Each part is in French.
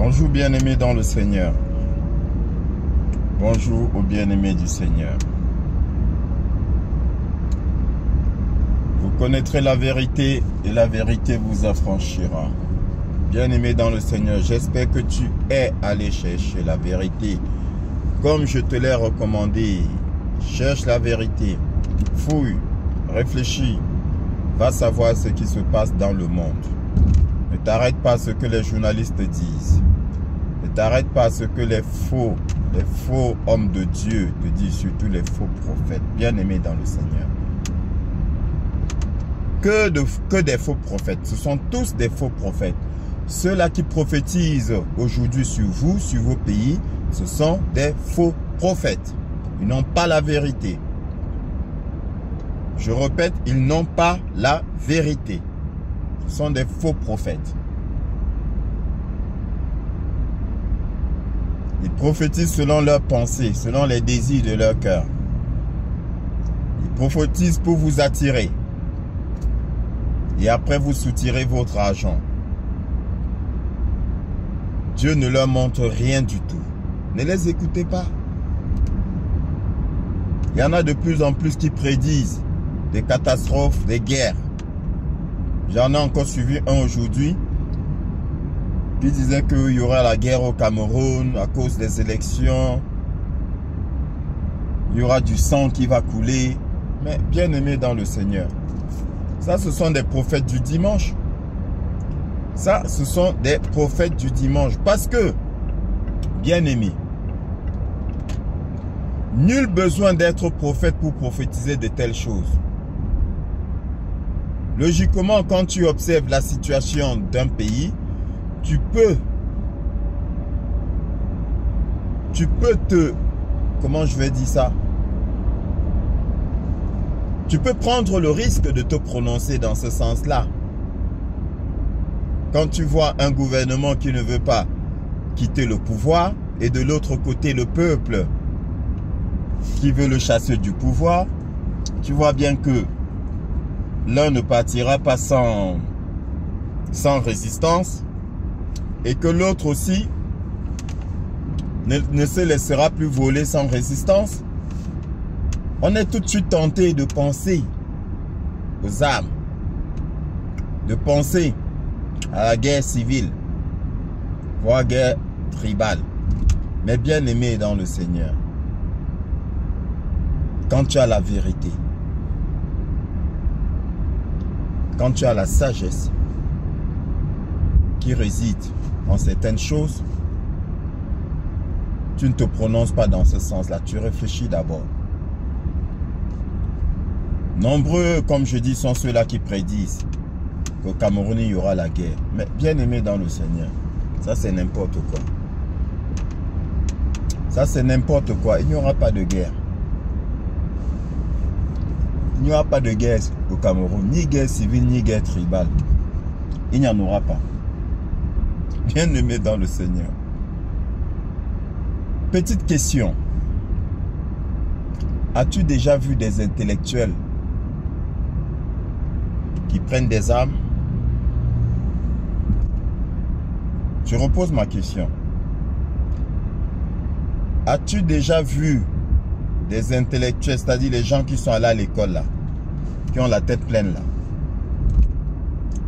Bonjour bien-aimés dans le Seigneur. Bonjour aux bien-aimés du Seigneur. Vous connaîtrez la vérité et la vérité vous affranchira. Bien-aimé dans le Seigneur, j'espère que tu es allé chercher la vérité. Comme je te l'ai recommandé, cherche la vérité, fouille, réfléchis, va savoir ce qui se passe dans le monde. Ne t'arrête pas à ce que les journalistes disent. Ne t'arrête pas à ce que les faux hommes de Dieu te disent, surtout les faux prophètes. Bien-aimés dans le Seigneur. Que des faux prophètes. Ce sont tous des faux prophètes. Ceux-là qui prophétisent aujourd'hui sur vous, sur vos pays, ce sont des faux prophètes. Ils n'ont pas la vérité. Je répète, ils n'ont pas la vérité. Ce sont des faux prophètes. Ils prophétisent selon leurs pensées, selon les désirs de leur cœur. Ils prophétisent pour vous attirer. Et après vous soutirez votre argent. Dieu ne leur montre rien du tout. Ne les écoutez pas. Il y en a de plus en plus qui prédisent des catastrophes, des guerres. J'en ai encore suivi un aujourd'hui qui disait qu'il y aura la guerre au Cameroun à cause des élections. Il y aura du sang qui va couler. Mais bien aimé dans le Seigneur, ça ce sont des prophètes du dimanche. Ça ce sont des prophètes du dimanche. Parce que, bien aimé, nul besoin d'être prophète pour prophétiser de telles choses. Logiquement, quand tu observes la situation d'un pays, tu peux comment je vais dire ça? Tu peux prendre le risque de te prononcer dans ce sens-là. Quand tu vois un gouvernement qui ne veut pas quitter le pouvoir et de l'autre côté le peuple qui veut le chasser du pouvoir, tu vois bien que l'un ne partira pas sans résistance et que l'autre aussi ne se laissera plus voler sans résistance. On est tout de suite tenté de penser aux armes, de penser à la guerre civile, voire guerre tribale. Mais bien aimé dans le Seigneur, quand tu as la vérité, quand tu as la sagesse qui réside en certaines choses, tu ne te prononces pas dans ce sens-là, tu réfléchis d'abord. Nombreux, comme je dis, sont ceux-là qui prédisent qu'au Cameroun, il y aura la guerre. Mais bien aimé dans le Seigneur, ça c'est n'importe quoi. Ça c'est n'importe quoi, il n'y aura pas de guerre. Il n'y aura pas de guerre au Cameroun, ni guerre civile, ni guerre tribale. Il n'y en aura pas. Bien aimé dans le Seigneur. Petite question. As-tu déjà vu des intellectuels qui prennent des armes? Je repose ma question. As-tu déjà vu des intellectuels, c'est-à-dire les gens qui sont allés à l'école là, qui ont la tête pleine là?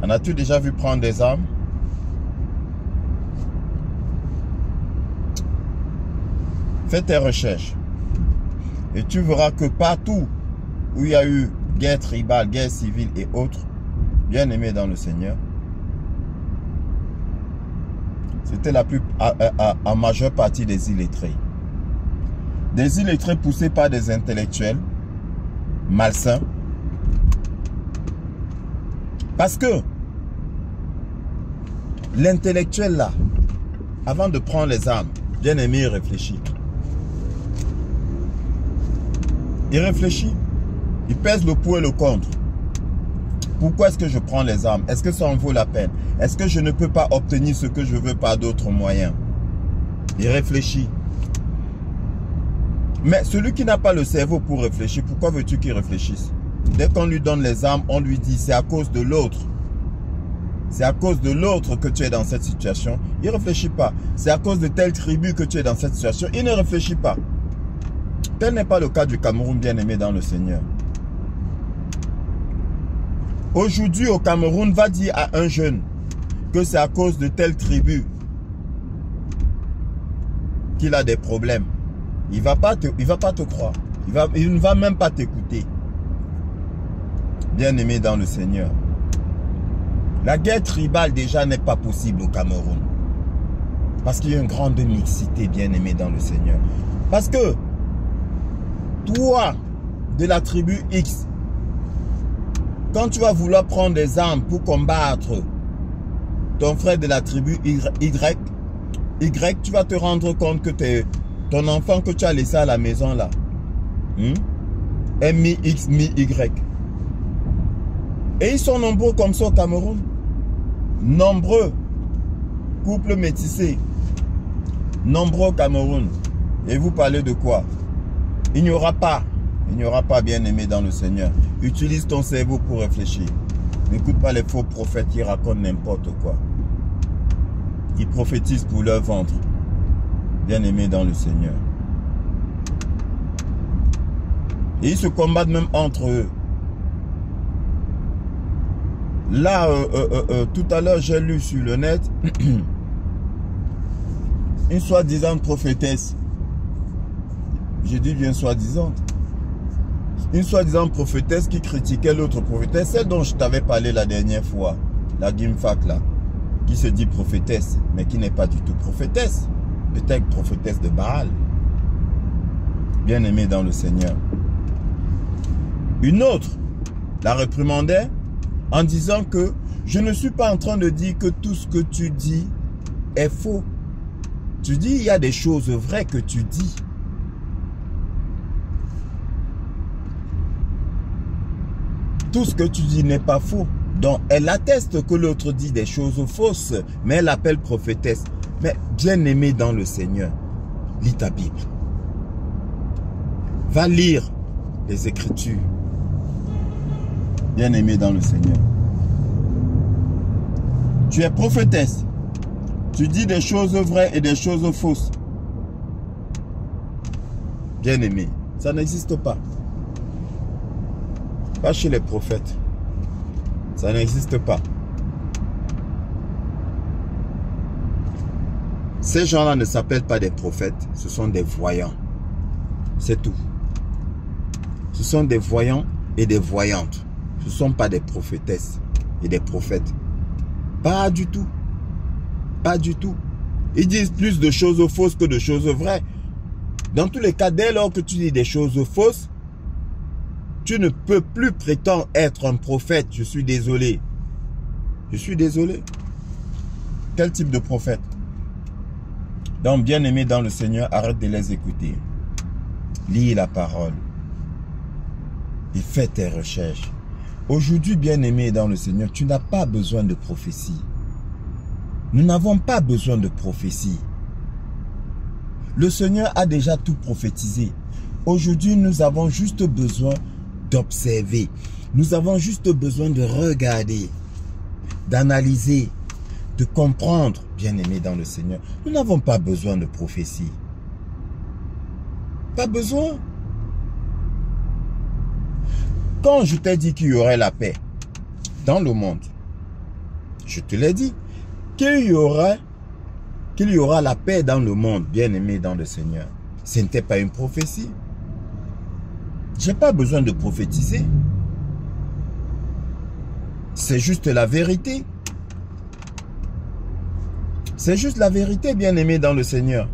En as-tu déjà vu prendre des armes? Fais tes recherches et tu verras que partout où il y a eu guerre tribale, guerre civile et autres, bien aimés dans le Seigneur, c'était en majeure partie des illettrés. Des illettrés poussés par des intellectuels malsains. Parce que l'intellectuel là, avant de prendre les armes, bien aimé, il réfléchit. Il réfléchit. Il pèse le pour et le contre. Pourquoi est-ce que je prends les armes? Est-ce que ça en vaut la peine? Est-ce que je ne peux pas obtenir ce que je veux par d'autres moyens? Il réfléchit. Mais celui qui n'a pas le cerveau pour réfléchir, pourquoi veux-tu qu'il réfléchisse? Dès qu'on lui donne les armes, on lui dit c'est à cause de l'autre. c'est à cause de l'autre que tu es dans cette situation, il ne réfléchit pas. C'est à cause de telle tribu que tu es dans cette situation, il ne réfléchit pas. Tel n'est pas le cas du Cameroun, bien-aimé dans le Seigneur. Aujourd'hui, au Cameroun, va dire à un jeune que c'est à cause de telle tribu qu'il a des problèmes. Il ne va pas te croire. Il ne va même pas t'écouter. Bien-aimé dans le Seigneur. La guerre tribale déjà n'est pas possible au Cameroun. Parce qu'il y a une grande mixité, bien-aimé dans le Seigneur. Parce que toi, de la tribu X, quand tu vas vouloir prendre des armes pour combattre ton frère de la tribu Y, tu vas te rendre compte que ton enfant que tu as laissé à la maison là, est mi-X, mi-Y. Et ils sont nombreux comme ça au Cameroun. Nombreux couples métissés. Nombreux au Cameroun. Et vous parlez de quoi? Il n'y aura pas, bien-aimé dans le Seigneur. Utilise ton cerveau pour réfléchir. N'écoute pas les faux prophètes qui racontent n'importe quoi. Ils prophétisent pour leur ventre. Bien-aimé dans le Seigneur. Et ils se combattent même entre eux. Là, tout à l'heure, j'ai lu sur le net une soi-disant prophétesse. J'ai dit bien soi-disant. Une soi-disant prophétesse qui critiquait l'autre prophétesse, celle dont je t'avais parlé la dernière fois, la Gimfak là, qui se dit prophétesse, mais qui n'est pas du tout prophétesse. Peut-être prophétesse de Baal. Bien-aimé dans le Seigneur. Une autre la réprimandait en disant que je ne suis pas en train de dire que tout ce que tu dis est faux. Tu dis il y a des choses vraies que tu dis. Tout ce que tu dis n'est pas faux. Donc elle atteste que l'autre dit des choses fausses, mais elle appelle prophétesse. Mais bien-aimé dans le Seigneur, lis ta Bible. Va lire les Écritures. Bien-aimé dans le Seigneur. Tu es prophétesse. Tu dis des choses vraies et des choses fausses. Bien-aimé, ça n'existe pas. Pas chez les prophètes. Ça n'existe pas. Ces gens-là ne s'appellent pas des prophètes. Ce sont des voyants. C'est tout. Ce sont des voyants et des voyantes. Ce ne sont pas des prophétesses et des prophètes. Pas du tout. Pas du tout. Ils disent plus de choses fausses que de choses vraies. Dans tous les cas, dès lors que tu dis des choses fausses, tu ne peux plus prétendre être un prophète. Je suis désolé. Je suis désolé. Quel type de prophète? Donc, bien-aimé dans le Seigneur, arrête de les écouter. Lis la parole. Et fais tes recherches. Aujourd'hui, bien-aimé dans le Seigneur, tu n'as pas besoin de prophétie. Nous n'avons pas besoin de prophétie. Le Seigneur a déjà tout prophétisé. Aujourd'hui, nous avons juste besoin d'observer. Nous avons juste besoin de regarder, d'analyser, de comprendre, bien-aimé dans le Seigneur. Nous n'avons pas besoin de prophétie. Pas besoin. Quand je t'ai dit qu'il y aurait la paix dans le monde, je te l'ai dit, qu'il y aura la paix dans le monde, bien-aimé dans le Seigneur. Ce n'était pas une prophétie. Je n'ai pas besoin de prophétiser. C'est juste la vérité. C'est juste la vérité, bien-aimé dans le Seigneur.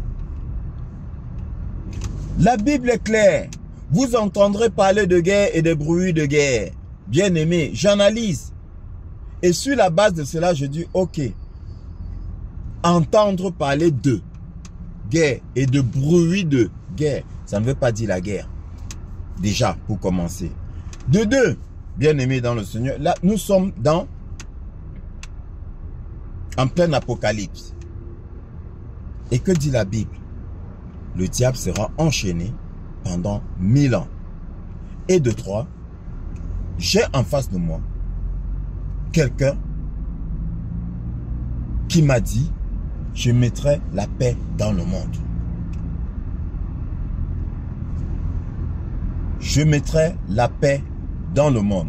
La Bible est claire. Vous entendrez parler de guerre et de bruit de guerre. Bien-aimé, j'analyse. Et sur la base de cela, je dis, ok. Entendre parler de guerre et de bruit de guerre, ça ne veut pas dire la guerre. Déjà, pour commencer. De deux, bien-aimé dans le Seigneur, là, nous sommes en plein apocalypse. Et que dit la Bible? Le diable sera enchaîné pendant 1000 ans. Et de trois, j'ai en face de moi quelqu'un qui m'a dit, je mettrai la paix dans le monde. Je mettrai la paix dans le monde.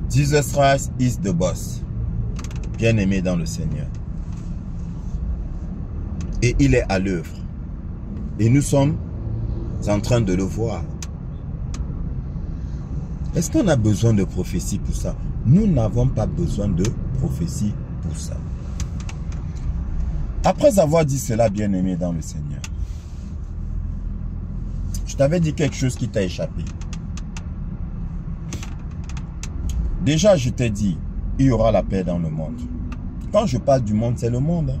Jesus Christ is the boss. Bien-aimé dans le Seigneur. Et il est à l'œuvre. Et nous sommes en train de le voir. Est-ce qu'on a besoin de prophétie pour ça? Nous n'avons pas besoin de prophétie pour ça. Après avoir dit cela, bien-aimé dans le Seigneur, je t'avais dit quelque chose qui t'a échappé. Déjà, je t'ai dit, il y aura la paix dans le monde. Quand je parle du monde, c'est le monde. Hein.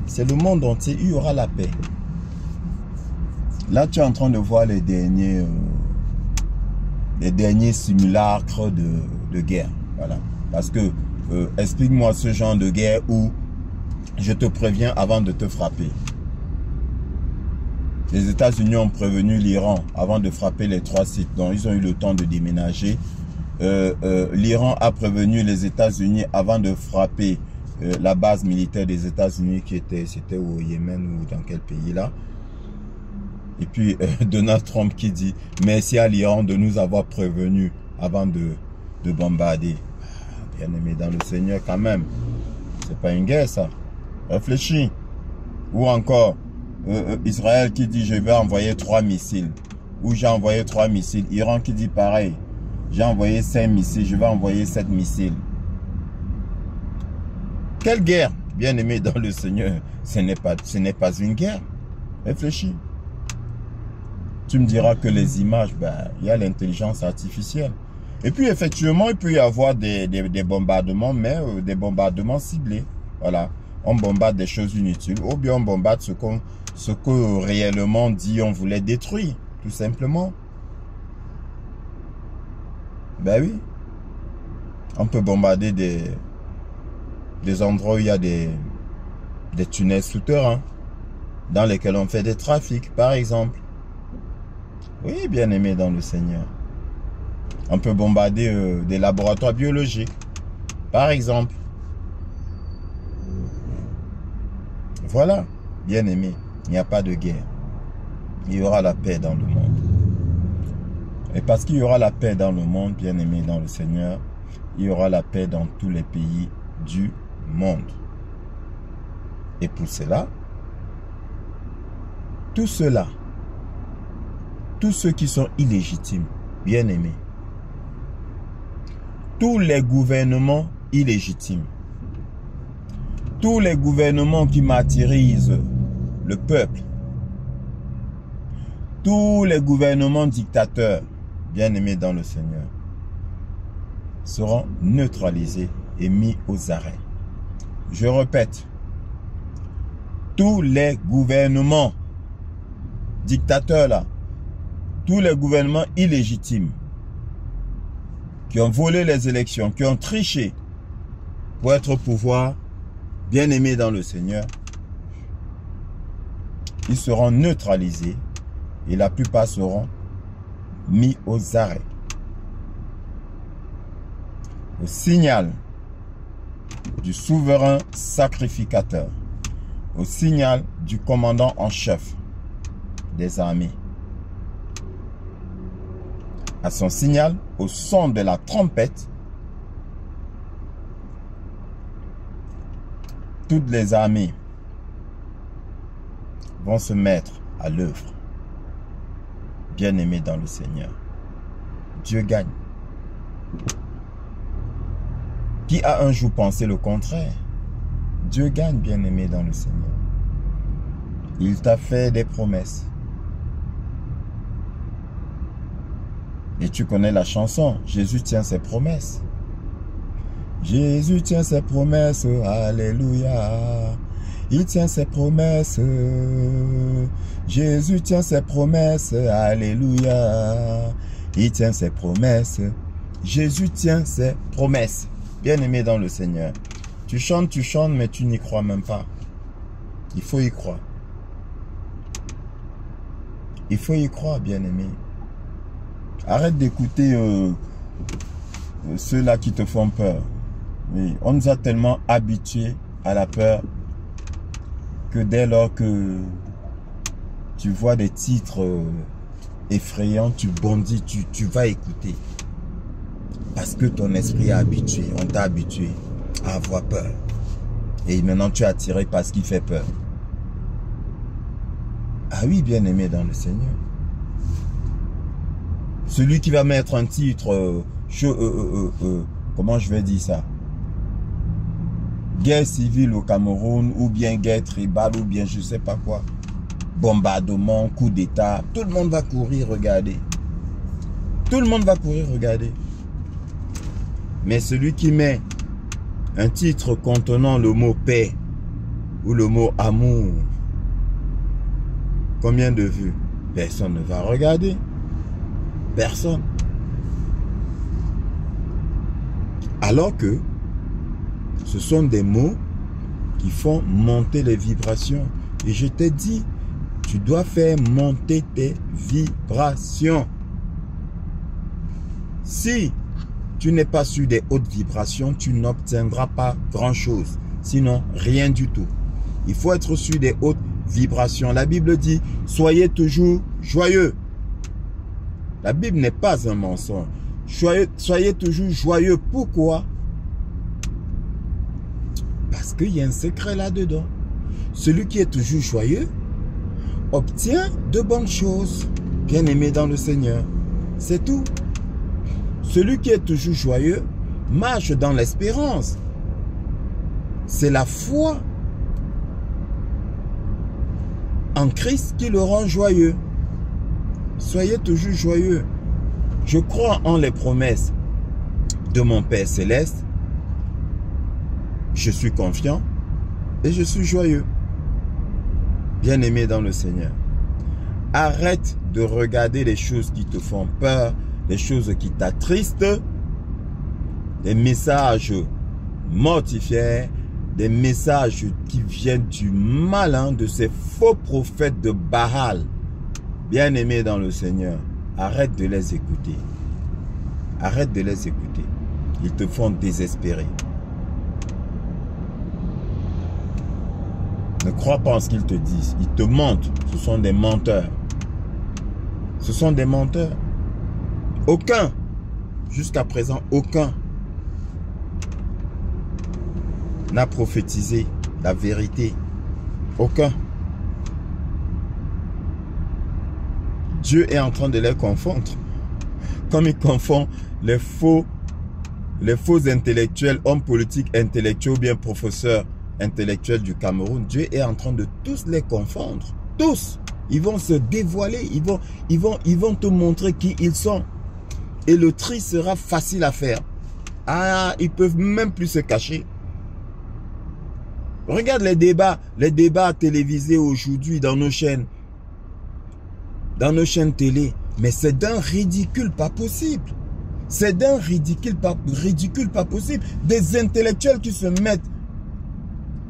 C'est le monde entier, il y aura la paix. Là, tu es en train de voir les derniers simulacres de guerre. Voilà. Parce que, explique-moi ce genre de guerre où je te préviens avant de te frapper. Les États-Unis ont prévenu l'Iran avant de frapper les 3 sites. Donc, ils ont eu le temps de déménager. L'Iran a prévenu les États-Unis avant de frapper la base militaire des États-Unis qui était, c'était au Yémen ou dans quel pays là. Et puis Donald Trump qui dit merci à l'Iran de nous avoir prévenus avant de bombarder. Bien aimé dans le Seigneur quand même. C'est pas une guerre ça. Réfléchis. Ou encore Israël qui dit je vais envoyer 3 missiles. Ou j'ai envoyé 3 missiles. Iran qui dit pareil. J'ai envoyé 5 missiles. Je vais envoyer 7 missiles. Quelle guerre, bien aimé dans le Seigneur? Ce n'est pas une guerre. Réfléchis. Tu me diras que les images, ben, il y a l'intelligence artificielle. Et puis effectivement, il peut y avoir des bombardements, mais des bombardements ciblés. Voilà. On bombarde des choses inutiles. Ou bien on bombarde ce que réellement dit on voulait détruire. Tout simplement. Ben oui. On peut bombarder des endroits où il y a des tunnels souterrains dans lesquels on fait des trafics, par exemple. Oui, bien aimé dans le Seigneur. On peut bombarder des laboratoires biologiques, par exemple. Voilà, bien aimé, il n'y a pas de guerre. Il y aura la paix dans le monde. Et parce qu'il y aura la paix dans le monde, bien aimé dans le Seigneur, il y aura la paix dans tous les pays du monde. Et pour cela, tout cela, tous ceux qui sont illégitimes, bien aimés, tous les gouvernements illégitimes, tous les gouvernements qui martyrisent le peuple, tous les gouvernements dictateurs, bien aimés dans le Seigneur, seront neutralisés et mis aux arrêts. Je répète, tous les gouvernements dictateurs là, tous les gouvernements illégitimes qui ont volé les élections, qui ont triché pour être au pouvoir, bien aimés dans le Seigneur, ils seront neutralisés et la plupart seront mis aux arrêts. Au signal du souverain sacrificateur, au signal du commandant en chef des armées, à son signal, au son de la trompette, toutes les armées vont se mettre à l'œuvre. Bien-aimés dans le Seigneur, Dieu gagne. Qui a un jour pensé le contraire? Dieu gagne, bien-aimé dans le Seigneur. Il t'a fait des promesses. Et tu connais la chanson, Jésus tient ses promesses. Jésus tient ses promesses, alléluia. Il tient ses promesses. Jésus tient ses promesses, alléluia. Il tient ses promesses. Jésus tient ses promesses. Bien-aimé dans le Seigneur. Tu chantes, mais tu n'y crois même pas. Il faut y croire. Il faut y croire, bien-aimé. Arrête d'écouter ceux-là qui te font peur. Oui, on nous a tellement habitués à la peur que dès lors que tu vois des titres effrayants, tu bondis, tu vas écouter. Parce que ton esprit est habitué, on t'a habitué à avoir peur. Et maintenant tu es attiré par ce qui fait peur. Ah oui, bien-aimé dans le Seigneur. Celui qui va mettre un titre, comment je vais dire ça? Guerre civile au Cameroun, ou bien guerre tribale, ou bien je sais pas quoi. Bombardement, coup d'état. Tout le monde va courir regarder. Tout le monde va courir regarder. Mais celui qui met un titre contenant le mot paix ou le mot amour, combien de vues? Personne ne va regarder. Personne. Alors que ce sont des mots qui font monter les vibrations. Et je t'ai dit, tu dois faire monter tes vibrations. Si tu n'es pas sur des hautes vibrations, tu n'obtiendras pas grand-chose. Sinon, rien du tout. Il faut être sur des hautes vibrations. La Bible dit, soyez toujours joyeux. La Bible n'est pas un mensonge. Soyez toujours joyeux. Pourquoi? Parce qu'il y a un secret là-dedans. Celui qui est toujours joyeux obtient de bonnes choses. Bien-aimé dans le Seigneur. C'est tout. Celui qui est toujours joyeux marche dans l'espérance. C'est la foi en Christ qui le rend joyeux. Soyez toujours joyeux. Je crois en les promesses de mon Père Céleste. Je suis confiant et je suis joyeux. Bien-aimé dans le Seigneur. Arrête de regarder les choses qui te font peur, les choses qui t'attristent, des messages mortifères, des messages qui viennent du malin, de ces faux prophètes de Baal. Bien-aimés dans le Seigneur, arrête de les écouter. Arrête de les écouter. Ils te font désespérer. Ne crois pas en ce qu'ils te disent. Ils te mentent. Ce sont des menteurs. Ce sont des menteurs. Aucun, jusqu'à présent, aucun n'a prophétisé la vérité. Aucun. Dieu est en train de les confondre. Comme il confond les faux intellectuels, hommes politiques intellectuels ou bien professeurs intellectuels du Cameroun, Dieu est en train de tous les confondre. Tous. Ils vont se dévoiler. Ils vont te montrer qui ils sont. Et le tri sera facile à faire. Ah, ils peuvent même plus se cacher. Regarde les débats télévisés aujourd'hui dans nos chaînes. Dans nos chaînes télé. Mais c'est d'un ridicule pas possible. C'est d'un ridicule pas possible. Des intellectuels qui se mettent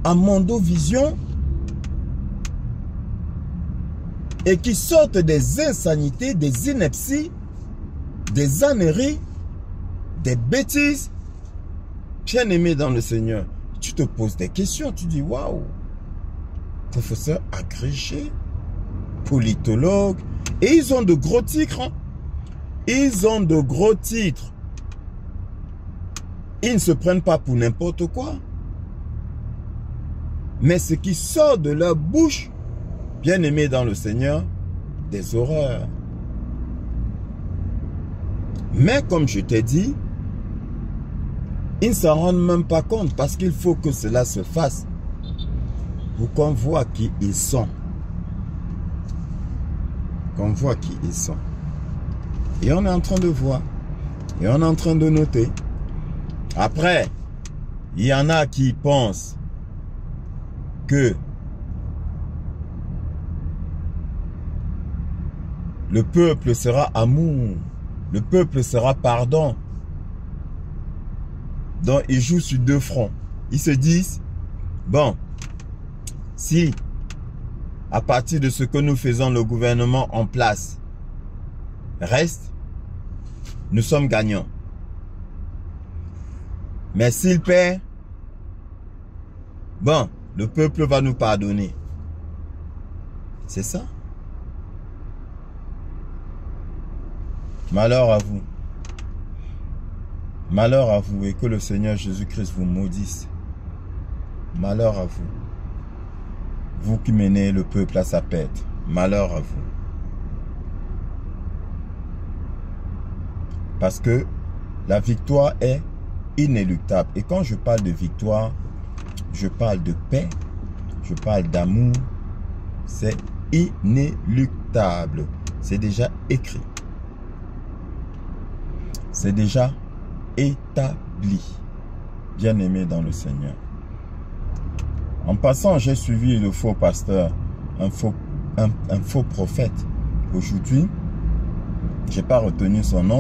en mondovision et qui sortent des insanités, des inepties, des âneries, des bêtises. Bien-aimé dans le Seigneur, tu te poses des questions, tu dis waouh, professeur agrégé, politologue, et ils ont de gros titres. Hein? Ils ont de gros titres. Ils ne se prennent pas pour n'importe quoi. Mais ce qui sort de leur bouche, bien-aimé dans le Seigneur, des horreurs. Mais comme je t'ai dit, ils ne s'en rendent même pas compte parce qu'il faut que cela se fasse pour qu'on voit qui ils sont. Qu'on voit qui ils sont. Et on est en train de voir. Et on est en train de noter. Après, il y en a qui pensent que le peuple sera amour. Le peuple sera pardon. Donc, ils jouent sur deux fronts. Ils se disent, bon, si à partir de ce que nous faisons, le gouvernement en place reste, nous sommes gagnants. Mais s'il perd, bon, le peuple va nous pardonner. C'est ça. Malheur à vous. Malheur à vous et que le Seigneur Jésus-Christ vous maudisse. Malheur à vous. Vous qui menez le peuple à sa perte. Malheur à vous. Parce que la victoire est inéluctable. Et quand je parle de victoire, je parle de paix, je parle d'amour. C'est inéluctable. C'est déjà écrit. C'est déjà établi. Bien-aimé dans le Seigneur. En passant, j'ai suivi le faux pasteur, un faux prophète. Aujourd'hui, je n'ai pas retenu son nom.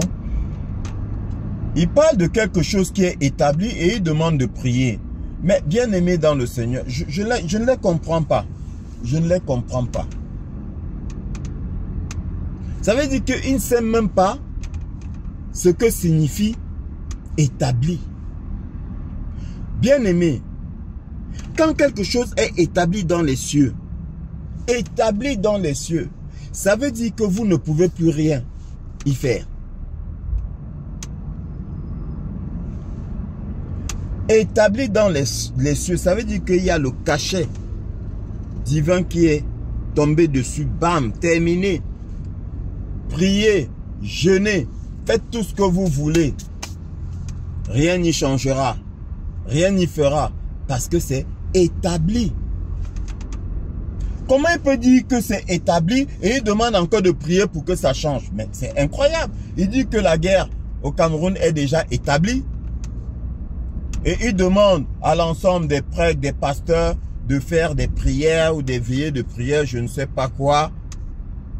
Il parle de quelque chose qui est établi et il demande de prier. Mais bien-aimé dans le Seigneur, je ne les comprends pas. Je ne les comprends pas. Ça veut dire qu'il ne sait même pas ce que signifie établi. Bien-aimé, quand quelque chose est établi dans les cieux, ça veut dire que vous ne pouvez plus rien y faire. Établi dans les cieux, ça veut dire qu'il y a le cachet divin qui est tombé dessus. Bam, terminé. Priez, jeûnez, faites tout ce que vous voulez. Rien n'y changera. Rien n'y fera. Parce que c'est établi. Comment il peut dire que c'est établi et il demande encore de prier pour que ça change? Mais c'est incroyable. Il dit que la guerre au Cameroun est déjà établie. Et il demande à l'ensemble des prêtres, des pasteurs de faire des prières ou des veillées de prière, je ne sais pas quoi,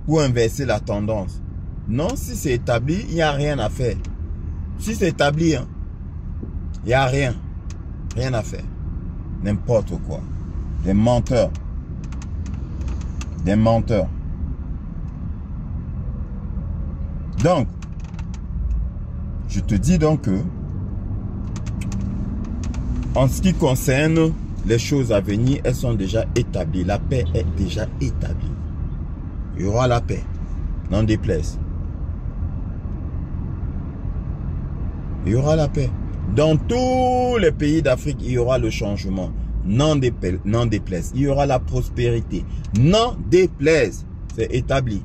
pour inverser la tendance. Non, si c'est établi, il n'y a rien à faire. Si c'est établi, hein, il n'y a rien. Rien à faire. N'importe quoi. Des menteurs. Des menteurs. Donc, je te dis donc que en ce qui concerne les choses à venir, elles sont déjà établies. La paix est déjà établie. Il y aura la paix. N'en déplaise. Il y aura la paix. Dans tous les pays d'Afrique, il y aura le changement. N'en déplaise. Il y aura la prospérité. N'en déplaise. C'est établi.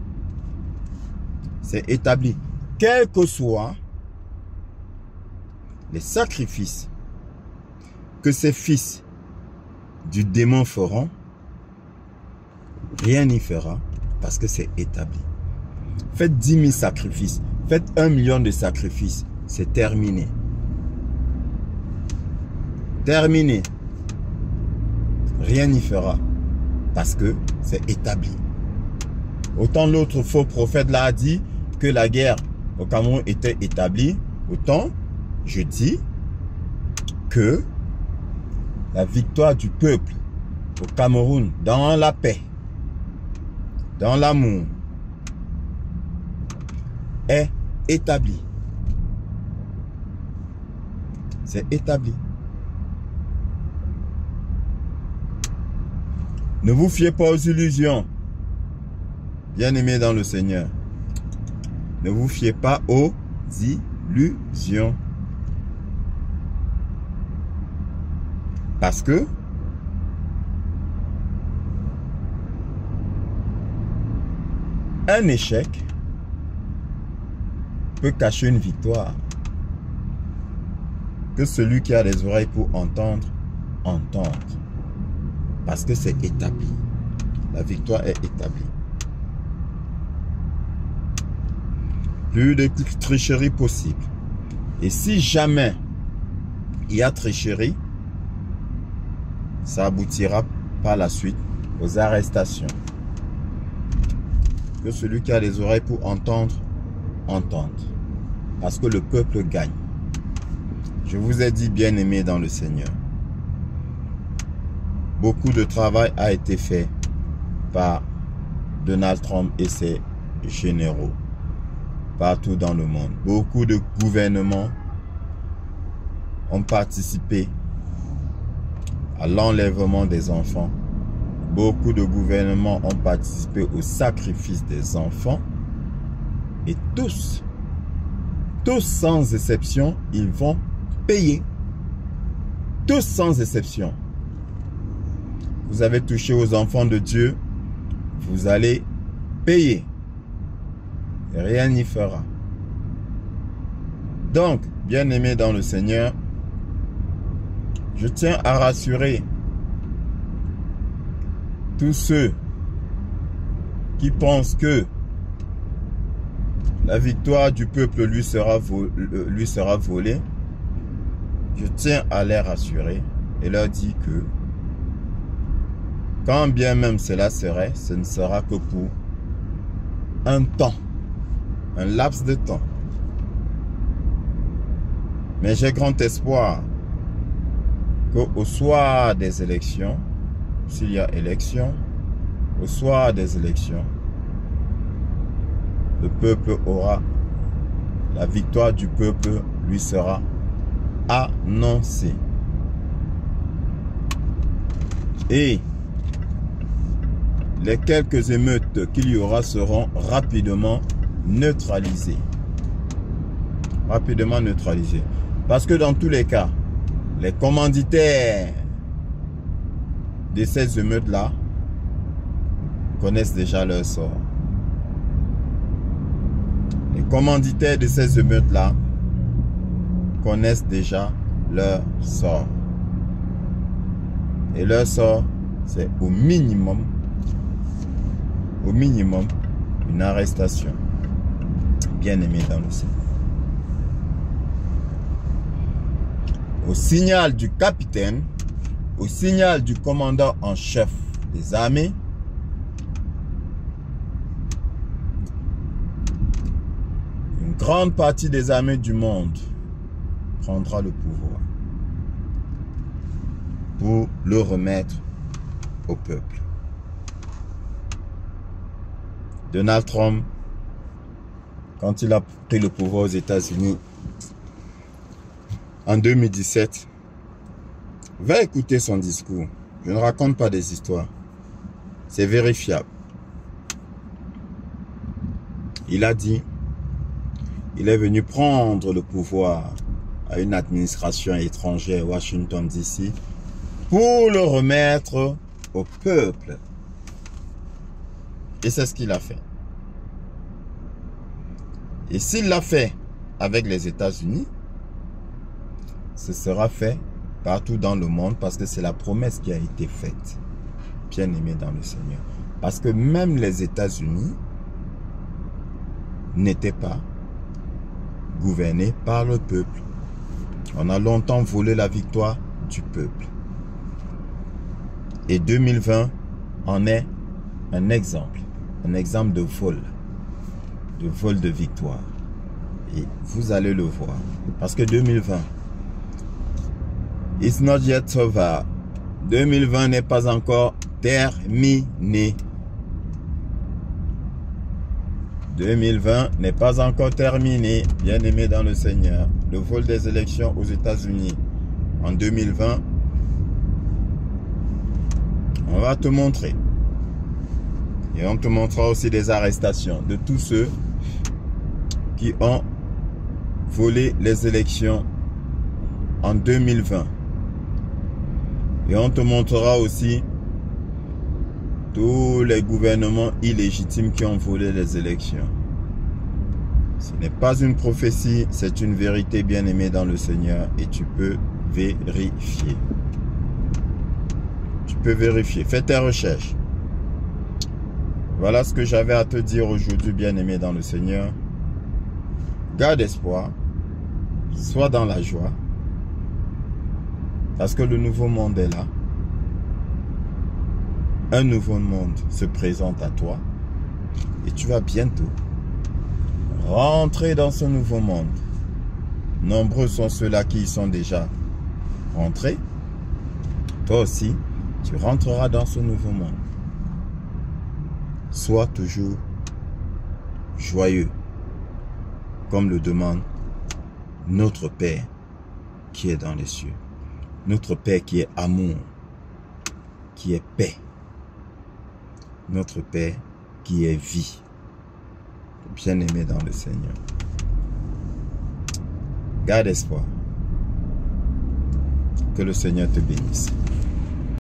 C'est établi. Quels que soient les sacrifices que ces fils du démon feront, rien n'y fera parce que c'est établi. Faites 10 000 sacrifices, faites 1 million de sacrifices, c'est terminé. Terminé. Rien n'y fera parce que c'est établi. Autant l'autre faux prophète là a dit que la guerre au Cameroun était établie, autant je dis que la victoire du peuple au Cameroun dans la paix, dans l'amour, est établie. C'est établi. Ne vous fiez pas aux illusions. Bien-aimés dans le Seigneur. Ne vous fiez pas aux illusions. Parce que un échec peut cacher une victoire. Que celui qui a les oreilles pour entendre, entende. Parce que c'est établi. La victoire est établie. Plus de tricherie possible. Et si jamais il y a tricherie, ça aboutira par la suite aux arrestations. Que celui qui a les oreilles pour entendre, entende. Parce que le peuple gagne. Je vous ai dit, bien-aimés dans le Seigneur, beaucoup de travail a été fait par Donald Trump et ses ont participé à l'enlèvement des enfants. Beaucoup de gouvernements ont participé au sacrifice des enfants. Et tous sans exception, ils vont payer. Tous sans exception. Vous avez touché aux enfants de Dieu, vous allez payer. Et rien n'y fera. Donc, bien-aimés dans le Seigneur, je tiens à rassurer tous ceux qui pensent que la victoire du peuple lui sera volée. Je tiens à les rassurer et leur dire que quand bien même cela serait, ce ne sera que pour un temps, un laps de temps. Mais j'ai grand espoir qu'au soir des élections, s'il y a élection, au soir des élections, le peuple aura, la victoire du peuple lui sera annoncée. Et les quelques émeutes qu'il y aura seront rapidement neutralisées. Rapidement neutralisées. Parce que dans tous les cas, les commanditaires de ces émeutes-là connaissent déjà leur sort. Les commanditaires de ces émeutes-là connaissent déjà leur sort. Et leur sort, c'est au minimum, une arrestation. Bien-aimé dans le Seigneur. Au signal du capitaine, au signal du commandant en chef des armées, une grande partie des armées du monde prendra le pouvoir pour le remettre au peuple. Donald Trump, quand il a pris le pouvoir aux États-Unis en 2017, va écouter son discours. Je ne raconte pas des histoires. C'est vérifiable. Il a dit, il est venu prendre le pouvoir à une administration étrangère, Washington DC, pour le remettre au peuple. Et c'est ce qu'il a fait. Et s'il l'a fait avec les États-Unis, ce sera fait partout dans le monde parce que c'est la promesse qui a été faite. Bien-aimé dans le Seigneur. Parce que même les États-Unis n'étaient pas gouvernés par le peuple. On a longtemps volé la victoire du peuple. Et 2020 en est un exemple de vol de victoire. Et vous allez le voir. Parce que 2020, it's not yet over. 2020 n'est pas encore terminé. 2020 n'est pas encore terminé, bien-aimé dans le Seigneur. Le vol des élections aux États-Unis en 2020, on va te montrer. Et on te montrera aussi des arrestations de tous ceux qui ont volé les élections en 2020. Et on te montrera aussi tous les gouvernements illégitimes qui ont volé les élections. Ce n'est pas une prophétie, c'est une vérité, bien-aimée dans le Seigneur. Et tu peux vérifier. Tu peux vérifier. Fais tes recherches. Voilà ce que j'avais à te dire aujourd'hui, bien-aimé dans le Seigneur. Garde espoir. Sois dans la joie. Parce que le nouveau monde est là. Un nouveau monde se présente à toi. Et tu vas bientôt rentrer dans ce nouveau monde. Nombreux sont ceux-là qui y sont déjà rentrés. Toi aussi, tu rentreras dans ce nouveau monde. Sois toujours joyeux, comme le demande notre Père qui est dans les cieux. Notre Père qui est amour, qui est paix. Notre Père qui est vie. Bien-aimé dans le Seigneur. Garde espoir. Que le Seigneur te bénisse.